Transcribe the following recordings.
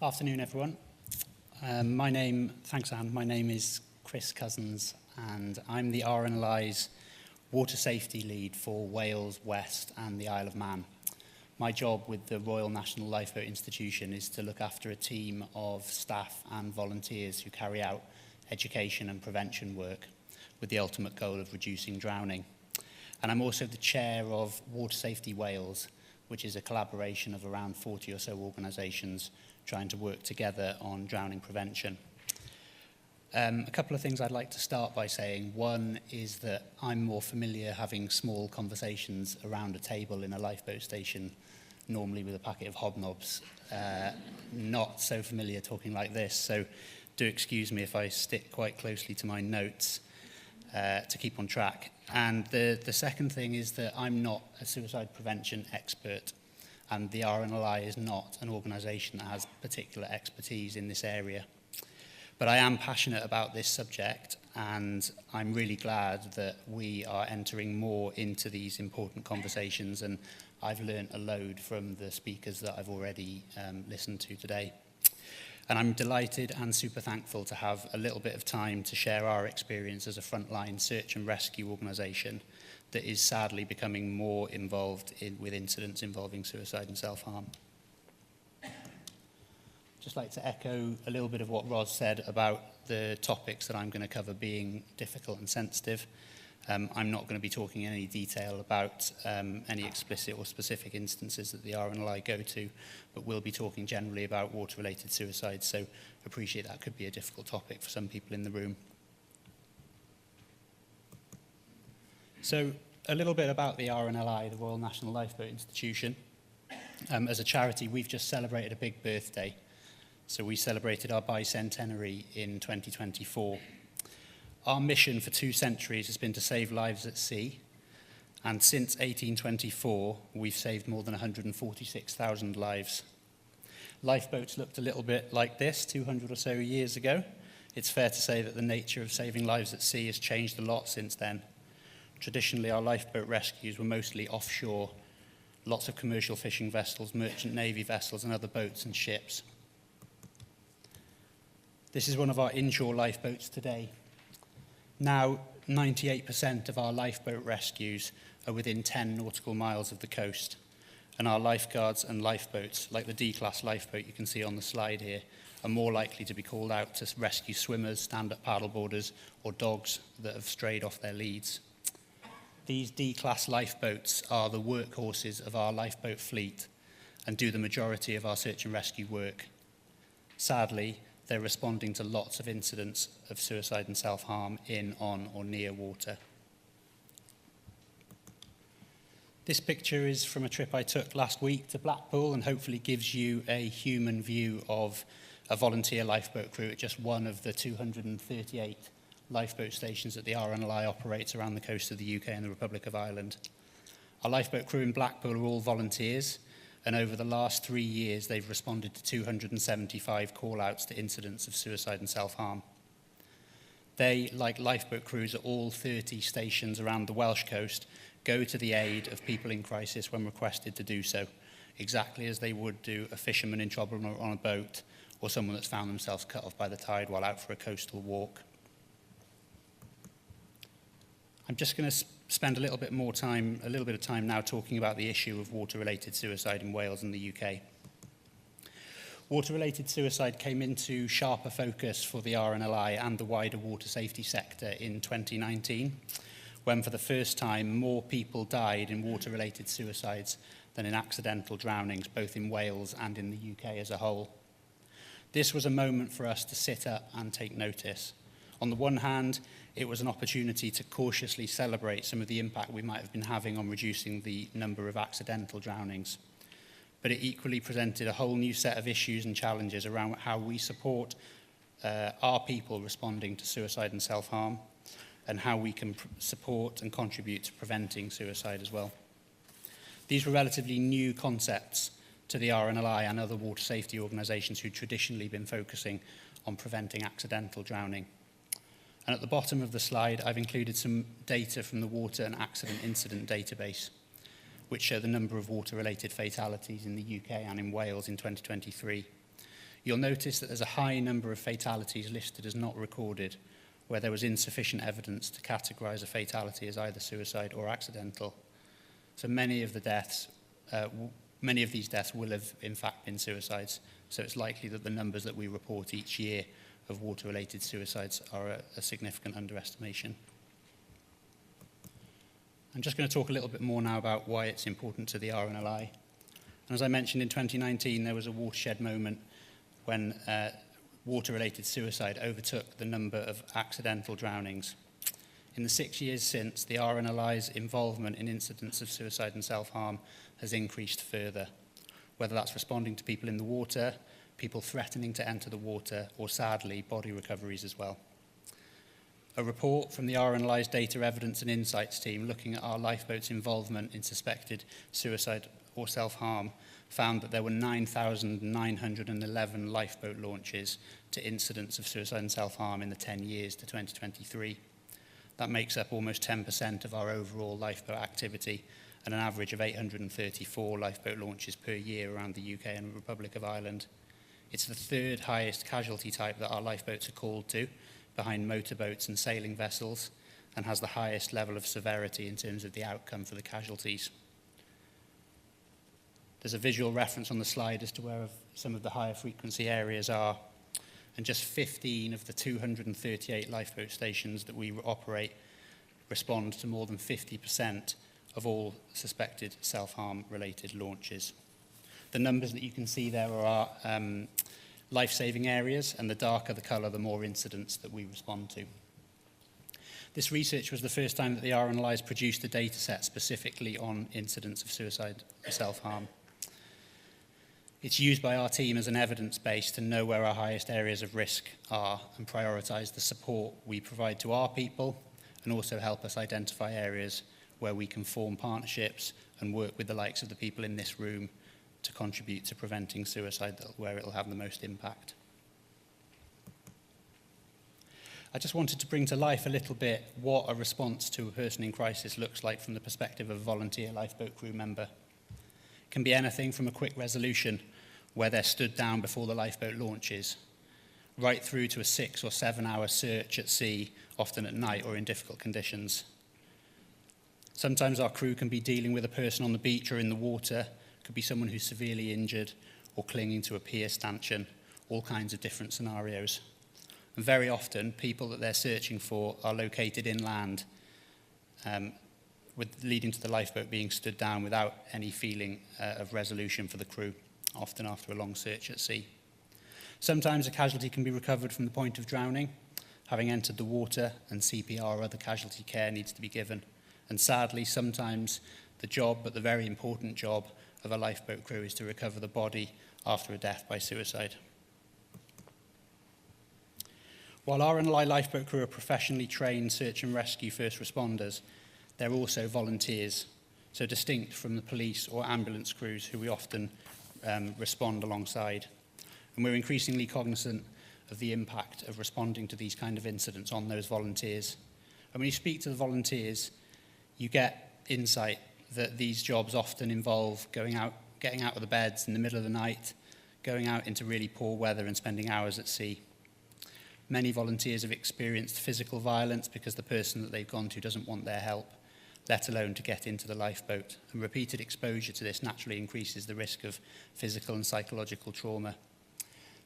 Afternoon, everyone. Thanks, Anne. My name is Chris Cousens, and I'm the RNLI's Water Safety Lead for Wales, West and the Isle of Man. My job with the Royal National Lifeboat Institution is to look after a team of staff and volunteers who carry out education and prevention work with the ultimate goal of reducing drowning. And I'm also the chair of Water Safety Wales, which is a collaboration of around 40 or so organisations trying to work together on drowning prevention. A couple of things I'd like to start by saying. One is that I'm more familiar having small conversations around a table in a lifeboat station, normally with a packet of hobnobs. Not so familiar talking like this, so do excuse me if I stick quite closely to my notes to keep on track. And the second thing is that I'm not a suicide prevention expert, and the RNLI is not an organisation that has particular expertise in this area. But I am passionate about this subject, and I'm really glad that we are entering more into these important conversations, and I've learned a load from the speakers that I've already listened to today. And I'm delighted and super thankful to have a little bit of time to share our experience as a frontline search and rescue organisation that is sadly becoming more involved with incidents involving suicide and self-harm. Just like to echo a little bit of what Ros said about the topics that I'm going to cover being difficult and sensitive. I'm not going to be talking in any detail about any explicit or specific instances that the RNLI go to, but we'll be talking generally about water-related suicide, so appreciate that could be a difficult topic for some people in the room. So a little bit about the RNLI, the Royal National Lifeboat Institution. As a charity, we've just celebrated a big birthday. So we celebrated our bicentenary in 2024. Our mission for 2 centuries has been to save lives at sea, and since 1824, we've saved more than 146,000 lives. Lifeboats looked a little bit like this 200 or so years ago. It's fair to say that the nature of saving lives at sea has changed a lot since then. Traditionally, our lifeboat rescues were mostly offshore, lots of commercial fishing vessels, merchant navy vessels, and other boats and ships. This is one of our inshore lifeboats today. Now, 98% of our lifeboat rescues are within 10 nautical miles of the coast, and our lifeguards and lifeboats, like the D-class lifeboat you can see on the slide here, are more likely to be called out to rescue swimmers, stand-up paddleboarders, or dogs that have strayed off their leads. These D-class lifeboats are the workhorses of our lifeboat fleet and do the majority of our search and rescue work. Sadly, they're responding to lots of incidents of suicide and self-harm in, on, or near water. This picture is from a trip I took last week to Blackpool and hopefully gives you a human view of a volunteer lifeboat crew at just one of the 238 lifeboat stations that the RNLI operates around the coast of the UK and the Republic of Ireland. Our lifeboat crew in Blackpool are all volunteers, and over the last 3 years, they've responded to 275 call-outs to incidents of suicide and self-harm. They, like lifeboat crews at all 30 stations around the Welsh coast, go to the aid of people in crisis when requested to do so, exactly as they would do a fisherman in trouble on a boat or someone that's found themselves cut off by the tide while out for a coastal walk. I'm just going to spend a little bit of time now talking about the issue of water-related suicide in Wales and the UK. Water-related suicide came into sharper focus for the RNLI and the wider water safety sector in 2019, when for the first time more people died in water-related suicides than in accidental drownings, both in Wales and in the UK as a whole. This was a moment for us to sit up and take notice. On the one hand, it was an opportunity to cautiously celebrate some of the impact we might have been having on reducing the number of accidental drownings. But it equally presented a whole new set of issues and challenges around how we support our people responding to suicide and self-harm, and how we can support and contribute to preventing suicide as well. These were relatively new concepts to the RNLI and other water safety organisations who'd traditionally been focusing on preventing accidental drowning. And at the bottom of the slide, I've included some data from the Water and Accident Incident Database, which show the number of water-related fatalities in the UK and in Wales in 2023. You'll notice that there's a high number of fatalities listed as not recorded, where there was insufficient evidence to categorise a fatality as either suicide or accidental. So many of these deaths will have in fact been suicides, so it's likely that the numbers that we report each year of water-related suicides are a significant underestimation. I'm just going to talk a little bit more now about why it's important to the RNLI. And as I mentioned, in 2019, there was a watershed moment when water-related suicide overtook the number of accidental drownings. In the 6 years since, the RNLI's involvement in incidents of suicide and self-harm has increased further, whether that's responding to people in the water, people threatening to enter the water, or sadly, body recoveries as well. A report from the RNLI's Data Evidence and Insights team looking at our lifeboats' involvement in suspected suicide or self-harm found that there were 9,911 lifeboat launches to incidents of suicide and self-harm in the 10 years to 2023. That makes up almost 10% of our overall lifeboat activity and an average of 834 lifeboat launches per year around the UK and Republic of Ireland. It's the third highest casualty type that our lifeboats are called to, behind motorboats and sailing vessels, and has the highest level of severity in terms of the outcome for the casualties. There's a visual reference on the slide as to where some of the higher frequency areas are, and just 15 of the 238 lifeboat stations that we operate respond to more than 50% of all suspected self-harm related launches. The numbers that you can see there are our life-saving areas, and the darker the colour, the more incidents that we respond to. This research was the first time that the RNLI has produced a data set specifically on incidents of suicide and self-harm. It's used by our team as an evidence base to know where our highest areas of risk are and prioritise the support we provide to our people, and also help us identify areas where we can form partnerships and work with the likes of the people in this room to contribute to preventing suicide where it will have the most impact. I just wanted to bring to life a little bit what a response to a person in crisis looks like from the perspective of a volunteer lifeboat crew member. It can be anything from a quick resolution where they're stood down before the lifeboat launches, right through to a 6 or 7 hour search at sea, often at night or in difficult conditions. Sometimes our crew can be dealing with a person on the beach or in the water. It could be someone who's severely injured or clinging to a pier stanchion, all kinds of different scenarios. And very often, people that they're searching for are located inland, leading to the lifeboat being stood down without any feeling of resolution for the crew, often after a long search at sea. Sometimes a casualty can be recovered from the point of drowning, having entered the water, and CPR or other casualty care needs to be given. And sadly, sometimes the job, but the very important job, of a lifeboat crew is to recover the body after a death by suicide. While RNLI lifeboat crew are professionally trained search and rescue first responders, they're also volunteers, so distinct from the police or ambulance crews who we often respond alongside. And we're increasingly cognizant of the impact of responding to these kind of incidents on those volunteers. And when you speak to the volunteers, you get insight that these jobs often involve getting out of the beds in the middle of the night, going out into really poor weather and spending hours at sea. Many volunteers have experienced physical violence because the person that they've gone to doesn't want their help, let alone to get into the lifeboat. And repeated exposure to this naturally increases the risk of physical and psychological trauma.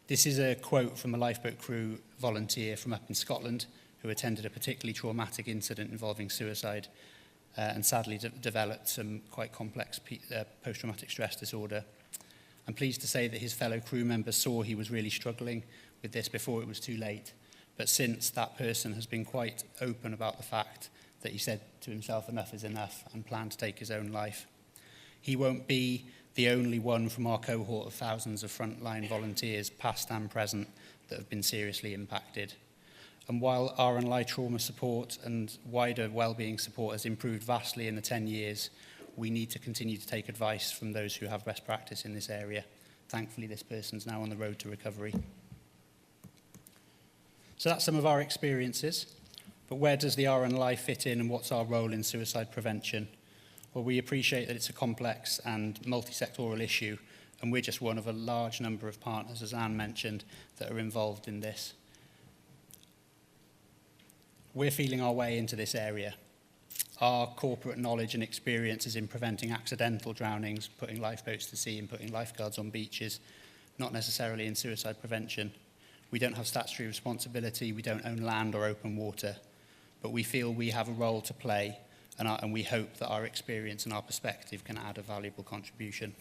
This is a quote from a lifeboat crew volunteer from up in Scotland who attended a particularly traumatic incident involving suicide and sadly developed some quite complex post-traumatic stress disorder. I'm pleased to say that his fellow crew members saw he was really struggling with this before it was too late. But since, that person has been quite open about the fact that he said to himself, enough is enough, and planned to take his own life. He won't be the only one from our cohort of thousands of frontline volunteers, past and present, that have been seriously impacted. And while RNLI trauma support and wider wellbeing support has improved vastly in the 10 years, we need to continue to take advice from those who have best practice in this area. Thankfully, this person's now on the road to recovery. So that's some of our experiences. But where does the RNLI fit in, and what's our role in suicide prevention? Well, we appreciate that it's a complex and multi-sectoral issue, And we're just one of a large number of partners, as Anne mentioned, that are involved in this. We're feeling our way into this area. Our corporate knowledge and experience is in preventing accidental drownings, putting lifeboats to sea and putting lifeguards on beaches, not necessarily in suicide prevention. We don't have statutory responsibility, we don't own land or open water, but we feel we have a role to play, and we hope that our experience and our perspective can add a valuable contribution.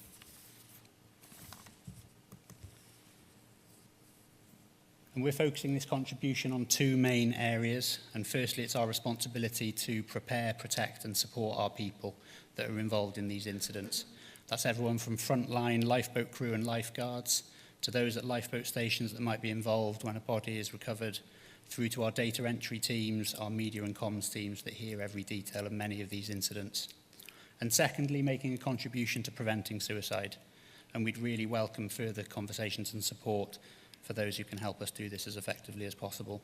And we're focusing this contribution on two main areas. And firstly, it's our responsibility to prepare, protect and support our people that are involved in these incidents. That's everyone from frontline lifeboat crew and lifeguards to those at lifeboat stations that might be involved when a body is recovered, through to our data entry teams, our media and comms teams that hear every detail of many of these incidents. And secondly, making a contribution to preventing suicide. And we'd really welcome further conversations and support for those who can help us do this as effectively as possible.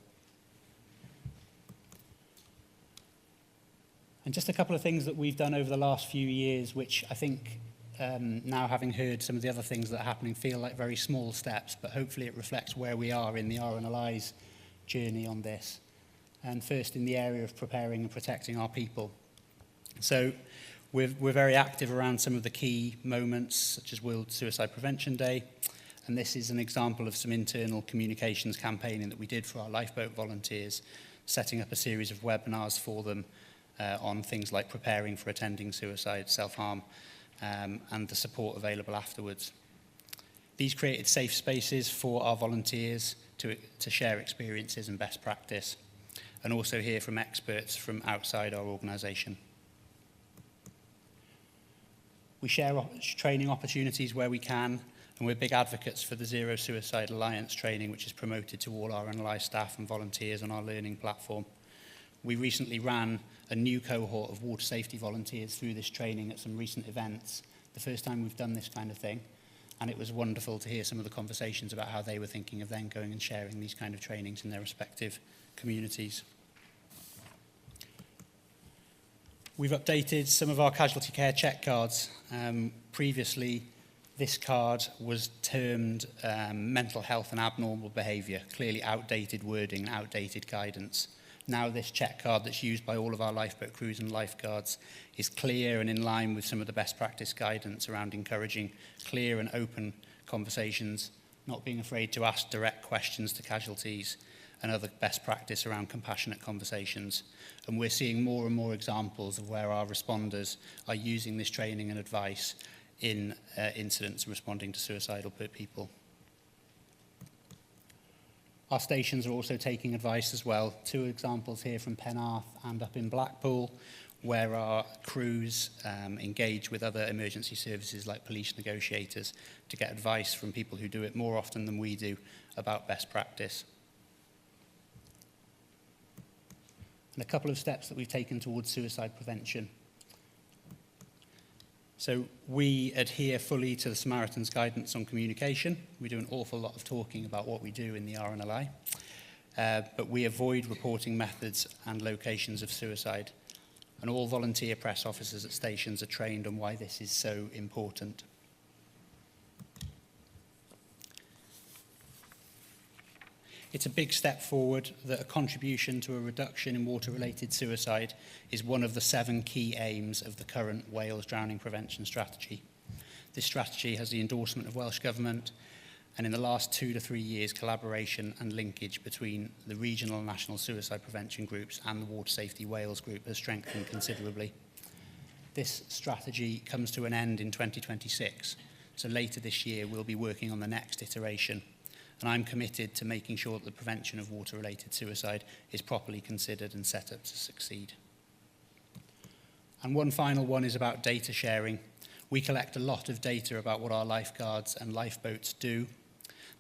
And just a couple of things that we've done over the last few years, which I think, now having heard some of the other things that are happening, feel like very small steps, but hopefully it reflects where we are in the RNLI's journey on this. And first, in the area of preparing and protecting our people. So we're very active around some of the key moments, such as World Suicide Prevention Day. And this is an example of some internal communications campaigning that we did for our lifeboat volunteers, setting up a series of webinars for them on things like preparing for attending suicide, self-harm, and the support available afterwards. These created safe spaces for our volunteers to share experiences and best practice, and also hear from experts from outside our organisation. We share training opportunities where we can, and we're big advocates for the Zero Suicide Alliance training, which is promoted to all our RNLI staff and volunteers on our learning platform. We recently ran a new cohort of water safety volunteers through this training at some recent events, the first time we've done this kind of thing, and it was wonderful to hear some of the conversations about how they were thinking of then going and sharing these kind of trainings in their respective communities. We've updated some of our casualty care check cards. Previously, this card was termed mental health and abnormal behaviour, clearly outdated wording and outdated guidance. Now this check card that's used by all of our lifeboat crews and lifeguards is clear and in line with some of the best practice guidance around encouraging clear and open conversations, not being afraid to ask direct questions to casualties, and other best practice around compassionate conversations. And we're seeing more and more examples of where our responders are using this training and advice in incidents responding to suicidal people. Our stations are also taking advice as well. Two examples here from Penarth and up in Blackpool, where our crews engage with other emergency services like police negotiators to get advice from people who do it more often than we do about best practice. And a couple of steps that we've taken towards suicide prevention. So we adhere fully to the Samaritan's guidance on communication. We do an awful lot of talking about what we do in the RNLI, but we avoid reporting methods and locations of suicide. And all volunteer press officers at stations are trained on why this is so important. It's a big step forward that a contribution to a reduction in water-related suicide is one of the 7 key aims of the current Wales Drowning Prevention Strategy. This strategy has the endorsement of Welsh Government, and in the last 2 to 3 years, collaboration and linkage between the regional and national suicide prevention groups and the Water Safety Wales group has strengthened considerably. This strategy comes to an end in 2026, so later this year we'll be working on the next iteration. And I'm committed to making sure that the prevention of water-related suicide is properly considered and set up to succeed. And one final one is about data sharing. We collect a lot of data about what our lifeguards and lifeboats do.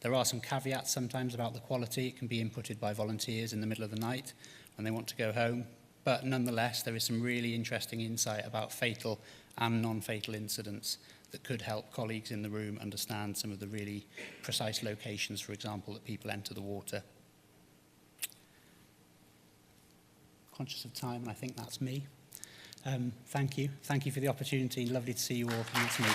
There are some caveats sometimes about the quality. It can be inputted by volunteers in the middle of the night when they want to go home. But nonetheless, there is some really interesting insight about fatal and non-fatal incidents that could help colleagues in the room understand some of the really precise locations, for example, that people enter the water. Conscious of time, and I think that's me. Thank you. Thank you for the opportunity. Lovely to see you all. And that's me.